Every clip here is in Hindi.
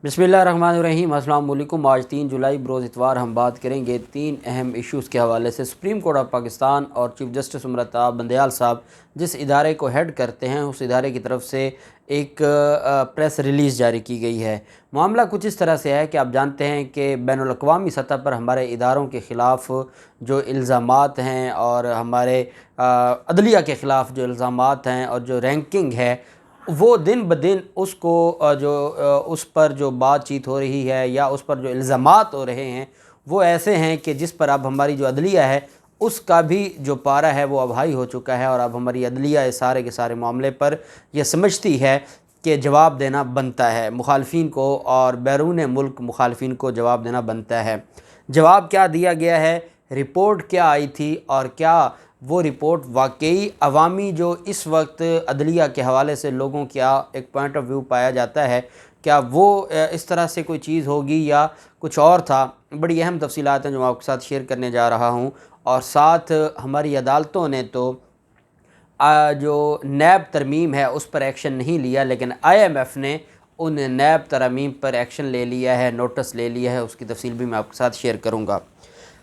बिस्मिल्लाहिर्रहमानिर्रहीम। अस्सलाम वालेकुम। आज 3 जुलाई बरोज़ इतवार हम बात करेंगे 3 अहम इश्यूज़ के हवाले से। सुप्रीम कोर्ट ऑफ पाकिस्तान और चीफ जस्टिस उमर अता बंदयाल साहब जिस इदारे को हेड करते हैं उस इदारे की तरफ से एक प्रेस रिलीज़ जारी की गई है। मामला कुछ इस तरह से है कि आप जानते हैं कि बैनुल अक़वामी सतह पर हमारे इदारों के ख़िलाफ़ जो इल्ज़ामात हैं और हमारे अदलिया के ख़िलाफ़ जो इल्ज़ामात हैं और जो रैंकिंग है वो दिन ब दिन उसको उस पर जो बातचीत हो रही है या उस पर जो इल्ज़ामात हो रहे हैं वो ऐसे हैं कि जिस पर अब हमारी जो अदलिया है उसका भी जो पारा है वो अब हाई हो चुका है। और अब हमारी अदलिया इस सारे के सारे मामले पर यह समझती है कि जवाब देना बनता है मुखालफिन को और बैरून मुल्क मुखालफिन को जवाब देना बनता है। जवाब क्या दिया गया है, रिपोर्ट क्या आई थी और क्या वो रिपोर्ट वाकई अवामी जो इस वक्त अदलिया के हवाले से लोगों का एक पॉइंट ऑफ व्यू पाया जाता है, क्या वो इस तरह से कोई चीज़ होगी या कुछ और था। बड़ी अहम तफसीलात हैं जो मैं आपके साथ शेयर करने जा रहा हूँ। और साथ हमारी अदालतों ने तो जो नैब तरमीम है उस पर एक्शन नहीं लिया, लेकिन IMF ने उन नैब तरमीम पर एक्शन ले लिया है, नोटिस ले लिया है। उसकी तफसील भी मैं आपके साथ शेयर करूँगा।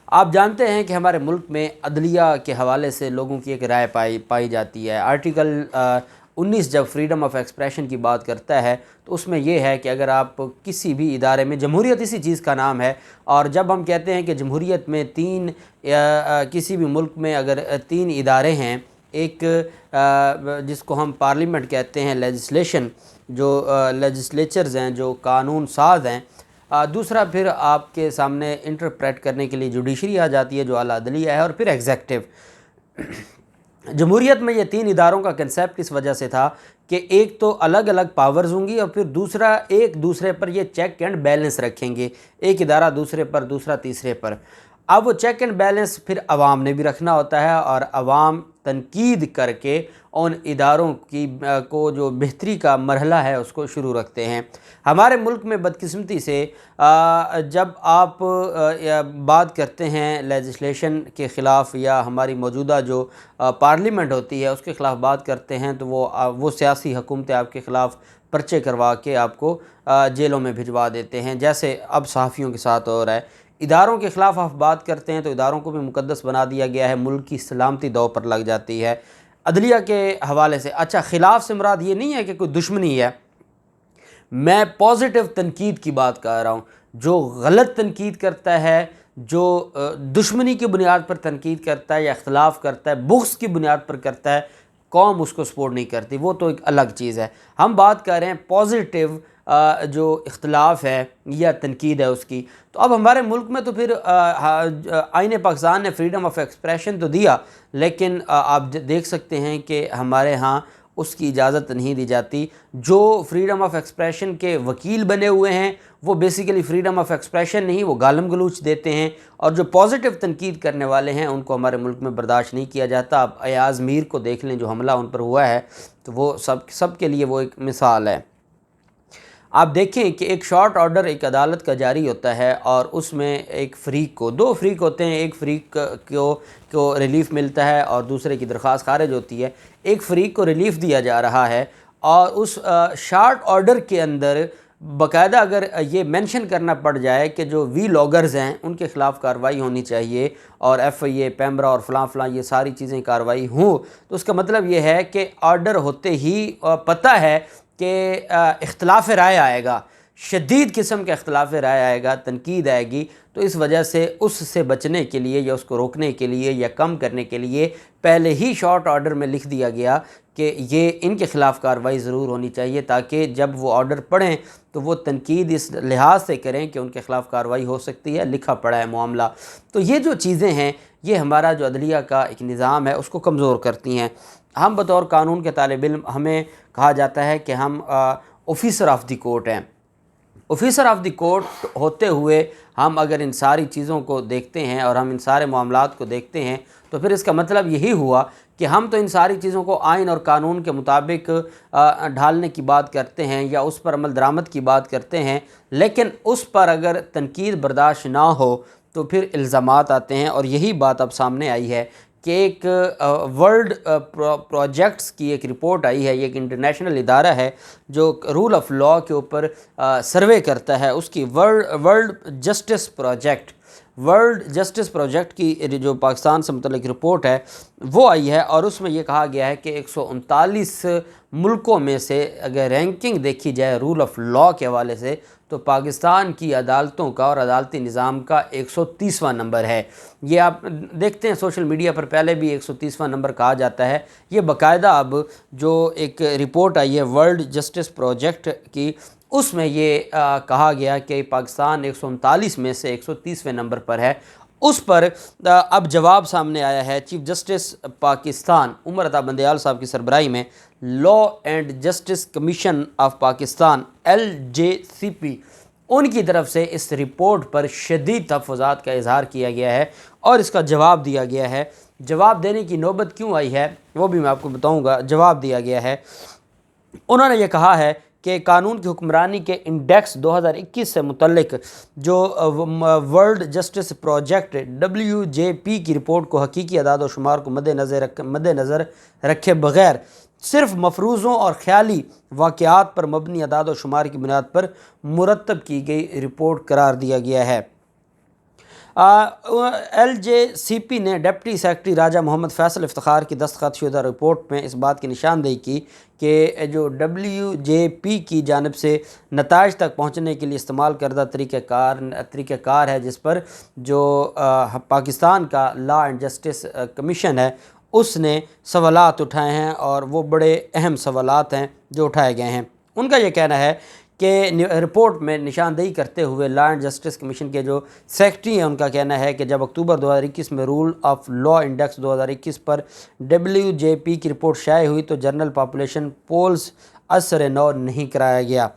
आप जानते हैं कि हमारे मुल्क में अदलिया के हवाले से लोगों की एक राय पाई जाती है। आर्टिकल 19 जब फ्रीडम ऑफ एक्सप्रेशन की बात करता है तो उसमें यह है कि अगर आप किसी भी इदारे में, जमहूरियत इसी चीज़ का नाम है, और जब हम कहते हैं कि जमहूरियत में किसी भी मुल्क में अगर 3 इदारे हैं, एक जिसको हम पार्लियामेंट कहते हैं, लेजिस्लेशन जो लेजिस्लेचर्स हैं, जो कानून साज हैं, दूसरा फिर आपके सामने इंटरप्रेट करने के लिए जुडिशरी आ जाती है जो आला अदलिया है, और फिर एग्जेक्टिव। जमहूरियत में ये 3 इदारों का कंसेप्ट इस वजह से था कि एक तो अलग अलग पावर्स होंगी और फिर दूसरा एक दूसरे पर ये चेक एंड बैलेंस रखेंगे, एक इदारा दूसरे पर, दूसरा तीसरे पर। अब वो चेक एंड बैलेंस फिर अवाम ने भी रखना होता है और अवाम तनकीद करके उन इदारों की को जो बेहतरी का मरहला है उसको शुरू रखते हैं। हमारे मुल्क में बदकिस्मती से जब आप बात करते हैं लेजिस्लेशन के ख़िलाफ़ या हमारी मौजूदा जो पार्लियामेंट होती है उसके ख़िलाफ़ बात करते हैं तो वो सियासी हुकूमतें आपके ख़िलाफ़ पर्चे करवा के आपको जेलों में भिजवा देते हैं, जैसे अब सहाफ़ियों के साथ हो रहा है। इदारों के ख़िलाफ़ आप बात करते हैं तो इदारों को भी मुकद्दस बना दिया गया है, मुल्क की सलामती दांव पर लग जाती है अदलिया के हवाले से। अच्छा, ख़िलाफ़ से मुराद ये नहीं है कि कोई दुश्मनी है, मैं पॉजिटिव तनकीद की बात कर रहा हूँ। जो गलत तनकीद करता है, जो दुश्मनी की बुनियाद पर तनकीद करता है या इख्तलाफ करता है, बुग़्ज़ की बुनियाद पर करता है, कौम उसको सपोर्ट नहीं करती, वो तो एक अलग चीज़ है। हम बात कर रहे हैं पॉजिटिव जो इख्तलाफ है या तनकीद है उसकी। तो अब हमारे मुल्क में तो फिर आईन पाकिस्तान ने फ्रीडम ऑफ एक्सप्रेशन तो दिया, लेकिन आप देख सकते हैं कि हमारे यहाँ उसकी इजाज़त नहीं दी जाती। जो फ्रीडम ऑफ एक्सप्रेशन के वकील बने हुए हैं वो बेसिकली फ्रीडम ऑफ एक्सप्रेशन नहीं, वो गालम गलूच देते हैं, और जो पॉजिटिव तनकीद करने वाले हैं उनको हमारे मुल्क में बर्दाश्त नहीं किया जाता। आप अयाज़ मीर को देख लें, जो हमला उन पर हुआ है, तो वो सब के लिए वो एक मिसाल है। आप देखें कि एक शॉर्ट ऑर्डर एक अदालत का जारी होता है और उसमें एक फ़रीक को, 2 फ़रीक होते हैं, एक फ़रीक को रिलीफ़ मिलता है और दूसरे की दरख्वास्त खारिज होती है। एक फ़रीक को रिलीफ़ दिया जा रहा है और उस शॉर्ट ऑर्डर के अंदर बाकायदा अगर ये मेंशन करना पड़ जाए कि जो व्लॉगर्स हैं उनके ख़िलाफ़ कार्रवाई होनी चाहिए और FIA, पैमरा और फ़लाँ ये सारी चीज़ें कार्रवाई हों, तो उसका मतलब ये है कि ऑर्डर होते ही पता है कि इख्तलाफ राय आएगा, शदीद किस्म का इख्तलाफ राय आएगा, तनकीद आएगी। तो इस वजह से उससे बचने के लिए या उसको रोकने के लिए या कम करने के लिए पहले ही शॉर्ट ऑर्डर में लिख दिया गया कि ये इनके ख़िलाफ़ कार्रवाई ज़रूर होनी चाहिए, ताकि जब वो ऑर्डर पढ़ें तो वो तनकीद इस लिहाज से करें कि उनके ख़िलाफ़ कार्रवाई हो सकती है, लिखा पड़ा है मामला। तो ये जो चीज़ें हैं ये हमारा जो अदलिया का एक निज़ाम है उसको कमज़ोर करती हैं। हम बतौर कानून के तालिब इल्म हमें कहा जाता है कि हम ऑफिसर ऑफ द कोर्ट हैं। ऑफिसर ऑफ द कोर्ट होते हुए हम अगर इन सारी चीज़ों को देखते हैं और हम इन सारे मामलात को देखते हैं तो फिर इसका मतलब यही हुआ कि हम तो इन सारी चीज़ों को आइन और कानून के मुताबिक ढालने की बात करते हैं या उस पर अमल दरामद की बात करते हैं, लेकिन उस पर अगर तनकीद बर्दाश्त ना हो तो फिर इल्ज़ामात आते हैं। और यही बात अब सामने आई है कि एक वर्ल्ड प्रोजेक्ट्स की एक रिपोर्ट आई है। ये एक इंटरनेशनल इदारा है जो रूल ऑफ लॉ के ऊपर सर्वे करता है। उसकी वर्ल्ड जस्टिस प्रोजेक्ट की जो पाकिस्तान से मुतल्लिक रिपोर्ट है वो आई है, और उसमें ये कहा गया है कि 139 मुल्कों में से अगर रैंकिंग देखी जाए रूल ऑफ लॉ के हवाले से तो पाकिस्तान की अदालतों का और अदालती निज़ाम का 130वां नंबर है। ये आप देखते हैं सोशल मीडिया पर पहले भी 130वां नंबर कहा जाता है। ये बाकायदा अब जो एक रिपोर्ट आई है वर्ल्ड जस्टिस प्रोजेक्ट की, उसमें ये कहा गया कि पाकिस्तान 139 में से 130वें नंबर पर है। उस पर अब जवाब सामने आया है। चीफ जस्टिस पाकिस्तान उमर अता बंदयाल साहब की सरबराही में law and justice commission of Pakistan LJCP, उनकी तरफ से इस रिपोर्ट पर शदीद तहफ़्फ़ुज़ात का इजहार किया गया है और इसका जवाब दिया गया है। जवाब देने की नौबत क्यों आई है वो भी मैं आपको बताऊंगा। जवाब दिया गया है, उन्होंने ये कहा है कि कानून की हुक्मरानी के इंडेक्स 2021 से मुतल्लिक जो वर्ल्ड जस्टिस प्रोजेक्ट WJP की रिपोर्ट को हकीकी अदाद व शुमार को मद्देनज़र रखे बग़ैर सिर्फ मफरूज़ों और ख़याली वाक़यात पर मबनी अदाद व शुमार की बुनियाद पर मुरतब की गई रिपोर्ट करार दिया गया है। LJCP ने डिप्टी सेक्रेटरी राजा मोहम्मद फैसल इफ्तिखार की दस्तखत शुदा रिपोर्ट में इस बात की निशानदेही की कि जो WJP की जानिब से नताइज तक पहुँचने के लिए इस्तेमाल करदा तरीक़ाकार है, जिस पर जो पाकिस्तान का लॉ एंड जस्टिस कमीशन है उसने सवालात उठाए हैं और वो बड़े अहम सवालात हैं जो उठाए गए हैं। उनका ये कहना है कि रिपोर्ट में निशानदेही करते हुए लॉ एंड जस्टिस कमीशन के जो सेक्रेटरी हैं उनका कहना है कि जब अक्टूबर 2021 में रूल ऑफ लॉ इंडेक्स 2021 पर WJP की रिपोर्ट शाये हुई तो जनरल पॉपुलेशन पोल्स असर नौ नहीं कराया गया।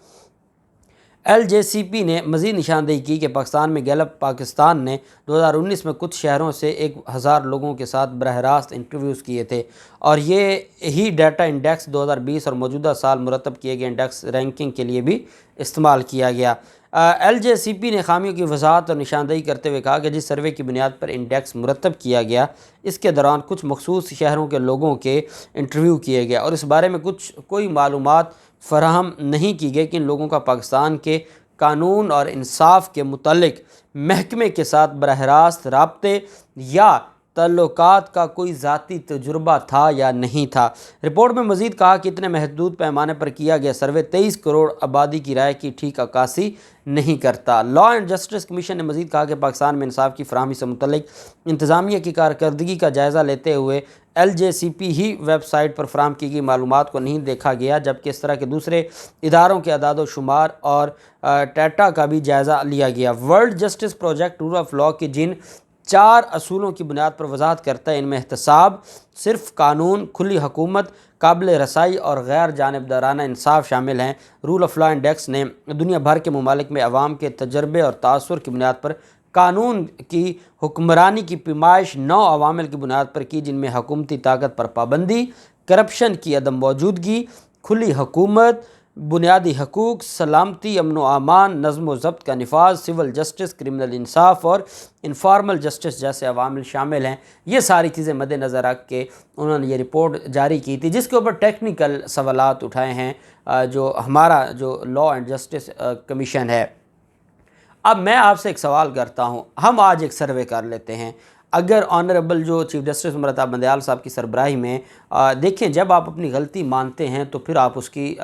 LJCP ने मज़ीद निशानदेही की कि पाकिस्तान में गैलप पाकिस्तान ने 2019 में कुछ शहरों से 1000 लोगों के साथ बरह रास्त इंटरव्यूज़ किए थे और ये ही डाटा इंडेक्स 2020 और मौजूदा साल मुरतब किए गए इंडेक्स रैंकिंग के लिए भी इस्तेमाल किया गया। LJCP ने खामियों की वजाहत और निशानदेही करते हुए कहा कि जिस सर्वे की बुनियाद पर इंडेक्स मुरतब किया गया इसके दौरान कुछ मखसूस शहरों के लोगों के इंटरव्यू किए गए और इस बारे में कोई मालूमात फराहम नहीं की गई कि इन लोगों का पाकिस्तान के कानून और इंसाफ के मुतालिक महकमे के साथ बरह रास्त राब्ते या तल्लुकात का कोई ज़ाती तजुर्बा था या नहीं था। रिपोर्ट में मज़ीद कहा कि इतने महदूद पैमाने पर किया गया सर्वे 23 करोड़ आबादी की राय की ठीक अक्कासी नहीं करता। लॉ एंड जस्टिस कमीशन ने मज़ीद कहा कि पाकिस्तान में इंसाफ की फराहमी से मुतल्लिक इंतज़ामिया की कारकर्दगी का जायज़ा लेते हुए LJCP ही वेबसाइट पर फराहम की गई मालूमात को नहीं देखा गया, जबकि इस तरह के दूसरे इदारों के अदाद व शुमार और डाटा का भी जायज़ा लिया गया। World justice project rule of law के जिन 4 असूलों की बुनियाद पर वजाहत करता है, इनमें एहतसाब, सिर्फ कानून, खुली हुकूमत, काबिल रसाई और गैर जानिबदाराना इंसाफ शामिल हैं। रूल ऑफ लॉ इंडेक्स ने दुनिया भर के ममालिक में अवाम के तजर्बे और तासुर की बुनियाद पर कानून की हुक्मरानी की पैमाइश 9 अवामिल की बुनियाद पर की, जिनमें हुकूमती ताकत पर पाबंदी, करप्शन की अदम मौजूदगी, खुली हुकूमत, बुनियादी हकूक़, सलामती, अमन व अमान, नज़्म व ज़ब्त का निफाज, सिविल जस्टिस, क्रिमिनल इंसाफ और इनफॉर्मल जस्टिस जैसे अवामिल शामिल हैं। ये सारी चीज़ें मद्देनज़र रख के उन्होंने ये रिपोर्ट जारी की थी, जिसके ऊपर टेक्निकल सवालात उठाए हैं जो हमारा जो लॉ एंड जस्टिस कमीशन है। अब मैं आपसे एक सवाल करता हूँ, हम आज एक सर्वे कर लेते हैं। अगर ऑनरेबल जो चीफ जस्टिस उमर अता बंदयाल साहब की सरबराही में देखें, जब आप अपनी गलती मानते हैं तो फिर आप उसकी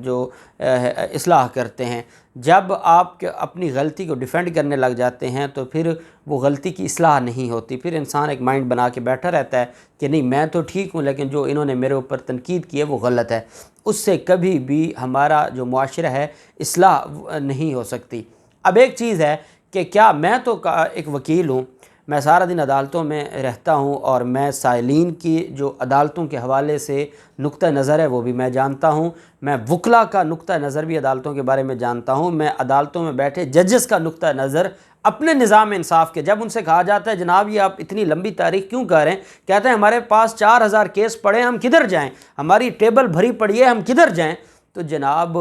जो इस्लाह करते हैं। जब आप अपनी गलती को डिफेंड करने लग जाते हैं तो फिर वो गलती की इस्लाह नहीं होती। फिर इंसान एक माइंड बना के बैठा रहता है कि नहीं मैं तो ठीक हूँ, लेकिन जो इन्होंने मेरे ऊपर तनकीद की है वो गलत है। उससे कभी भी हमारा जो मुआशरा है इस्लाह नहीं हो सकती। अब एक चीज़ है कि क्या मैं तो एक वकील हूँ, मैं सारा दिन अदालतों में रहता हूँ और मैं साइलीन की जो अदालतों के हवाले से नुक्ता नज़र है वो भी मैं जानता हूँ। मैं वकला का नुक्ता नज़र भी अदालतों के बारे में जानता हूँ। मैं अदालतों में बैठे जजेस का नुक्ता नज़र अपने निज़ाम इंसाफ के, जब उनसे कहा जाता है जनाब ये आप इतनी लंबी तारीख क्यों कर रहे हैं, कहते हैं हमारे पास 4000 केस पड़े, हम किधर जाएँ, हमारी टेबल भरी पड़ी है, हम किधर जाएँ। तो जनाब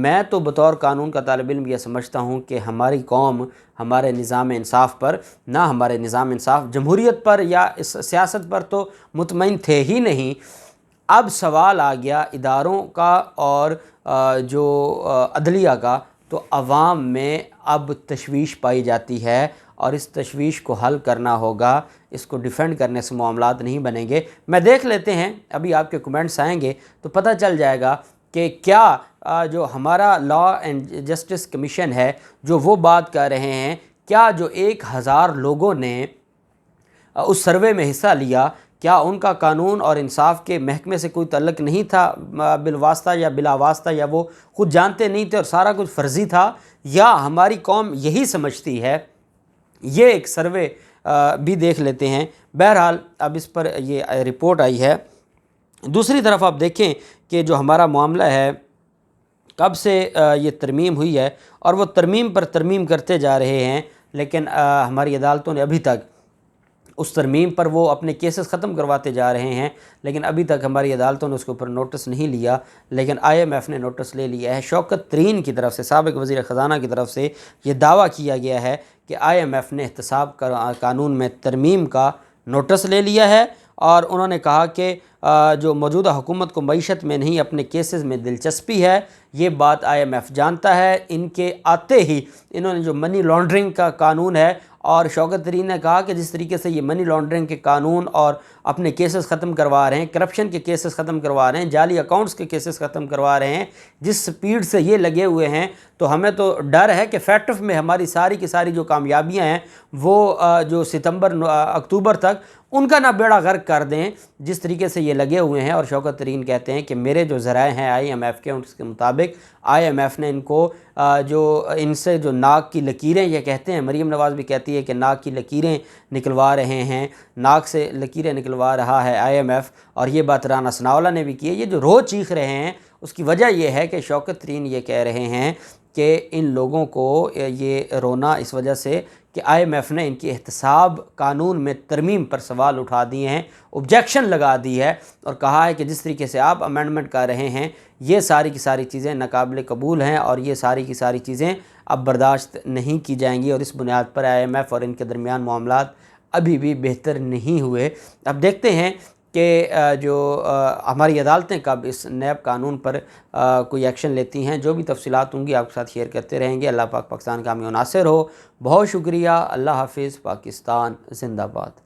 मैं तो बतौर कानून का तालिब इल्म यह समझता हूँ कि हमारी कौम हमारे निज़ाम इंसाफ पर, ना हमारे निज़ाम इंसाफ जमहूरियत पर या इस सियासत पर तो मुतमईन थे ही नहीं। अब सवाल आ गया इदारों का और जो अदलिया का, तो अवाम में अब तशवीश पाई जाती है और इस तशवीश को हल करना होगा। इसको डिफेंड करने से मामलात नहीं बनेंगे। मैं देख लेते हैं, अभी आपके कमेंट्स आएंगे तो पता चल जाएगा कि क्या जो हमारा लॉ एंड जस्टिस कमीशन है जो वो बात कर रहे हैं, क्या जो 1000 लोगों ने उस सर्वे में हिस्सा लिया, क्या उनका कानून और इंसाफ के महकमे से कोई तल्लुक़ नहीं था बिलवास्ता या बिलावास्ता, या वो खुद जानते नहीं थे और सारा कुछ फ़र्ज़ी था, या हमारी कौम यही समझती है? ये एक सर्वे भी देख लेते हैं। बहरहाल अब इस पर ये रिपोर्ट आई है। दूसरी तरफ आप देखें कि जो हमारा मामला है कब से ये तरमीम हुई है और वो तरमीम पर तरमीम करते जा रहे हैं, लेकिन हमारी अदालतों ने अभी तक उस तरमीम पर वो अपने केसेस ख़त्म करवाते जा रहे हैं, लेकिन अभी तक हमारी अदालतों ने उसके ऊपर नोटिस नहीं लिया। लेकिन IMF ने नोटिस ले लिया है। शौकत तरीन की तरफ से, साबिक़ वज़ीर ख़ज़ाना की तरफ से ये दावा किया गया है कि IMF ने एहतसाब कानून में तरमीम का नोटिस ले लिया है और उन्होंने कहा कि जो मौजूदा हुकूमत को मईशत में नहीं अपने केसेस में दिलचस्पी है, ये बात IMF जानता है। इनके आते ही इन्होंने जो मनी लॉन्ड्रिंग का कानून है, और शौकत तरीन ने कहा कि जिस तरीके से ये मनी लॉन्ड्रिंग के कानून और अपने केसेस ख़त्म करवा रहे हैं, करप्शन के केसेस ख़त्म करवा रहे हैं, जाली अकाउंट्स के केसेस ख़त्म करवा रहे हैं, जिस स्पीड से ये लगे हुए हैं, तो हमें तो डर है कि फैक्ट में हमारी सारी की सारी जो कामयाबियां हैं वो जो सितंबर अक्टूबर तक उनका ना बेड़ा गर्क कर दें, जिस तरीके से ये लगे हुए हैं। और शौकत तरीन कहते हैं कि मेरे जो ज़राए हैं IMF के, उसके मुताबिक IMF ने इनको जो इनसे जो नाक की लकीरें, ये कहते हैं, मरीम नवाज़ भी कहती है कि नाक की लकीरें निकलवा रहे हैं, नाक से लकीरें निकलवा रहा है IMF। और ये बात राना सनाउल्लाह ने भी की है। ये जो रोज़ चीख रहे हैं उसकी वजह यह है कि शौकत तरीन ये कह रहे हैं कि इन लोगों को ये रोना इस वजह से कि IMF ने इनकी एहतसाब कानून में तरमीम पर सवाल उठा दिए हैं, ऑब्जेक्शन लगा दी है और कहा है कि जिस तरीके से आप अमेंडमेंट कर रहे हैं ये सारी की सारी चीज़ें नाकाबिल कबूल हैं और ये सारी की सारी चीज़ें अब बर्दाश्त नहीं की जाएंगी। और इस बुनियाद पर IMF और इनके दरमियान मामलात अभी भी बेहतर नहीं हुए। अब देखते हैं कि जो हमारी अदालतें कब इस नैब कानून पर कोई एक्शन लेती हैं। जो भी तफसीलात होंगी आपके साथ शेयर करते रहेंगे। अल्लाह पाक पाकिस्तान का हामी नासिर हो। बहुत शुक्रिया। अल्लाह हाफिज़। पाकिस्तान जिंदाबाद।